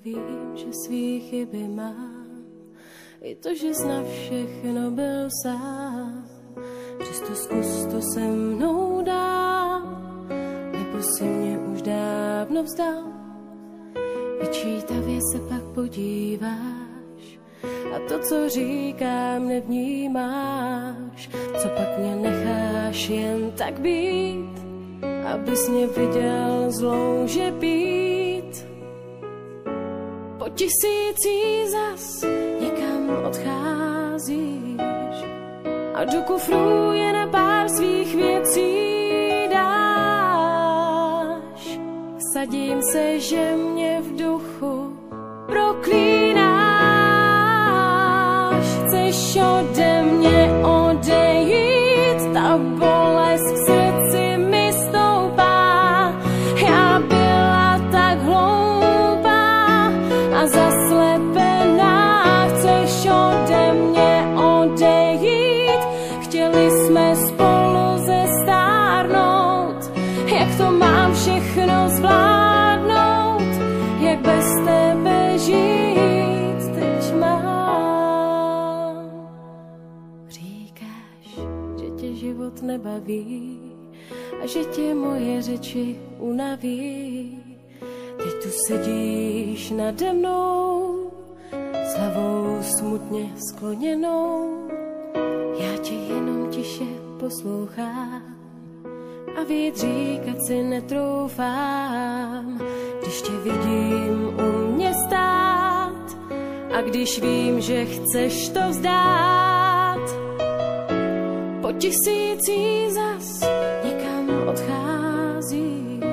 vím, že svý chyby mám, i to, že na všechno byl sám. Přesto zkus to se mnou dál, nebo si mě už dávno vzdal. Vyčítavě se pak podíváš a to, co říkám, nevnímáš. Co pak mě necháš jen tak být, abys mě viděl zlou, že být. Po tisící zas někam odcházíš a do kufru je na pár svých věcí dáš. Vsadím se, že mě v duchu proklínáš. Chceš ode mě odejít, ta bolest k srdci mi stoupá. Já byla tak hloupá a zaslepená. Chceš ode mě odejít, chtěli jsme spolu zestárnout. Jak to mám všechno zvládnout, jak bez tebe žít teď mám. Říkáš, že tě život nebaví a že tě moje řeči unaví. Teď tu sedíš nade mnou s hlavou smutně skloněnou. Já tě jenom tiše poslouchám a víc říkat si netroufám. Když tě vidím u mě stát a když vím, že chceš to vzdát. Po tisící zas někam odcházíš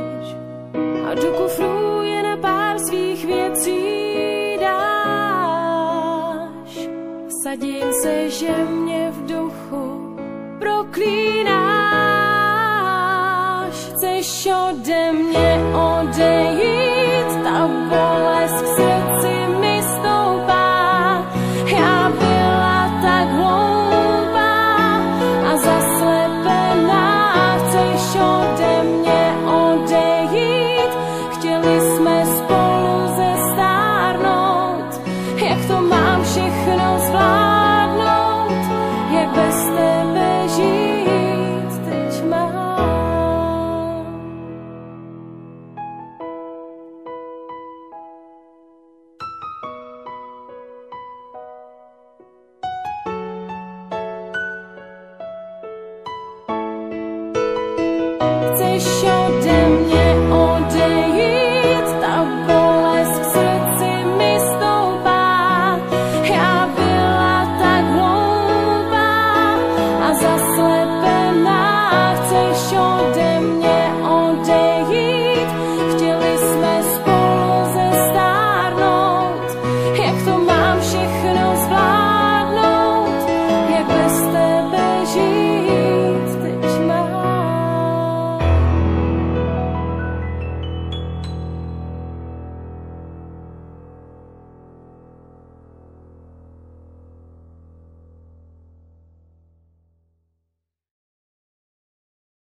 a do kufru je na pár svých věcí dáš. Vsadím se, že mě v duchu proklínáš. Chceš ode mě odejít, ta bolest k srdci mi stoupá. Já byla tak hloupá a zaslepená. Chceš ode mě odejít, chtěli jsme spolu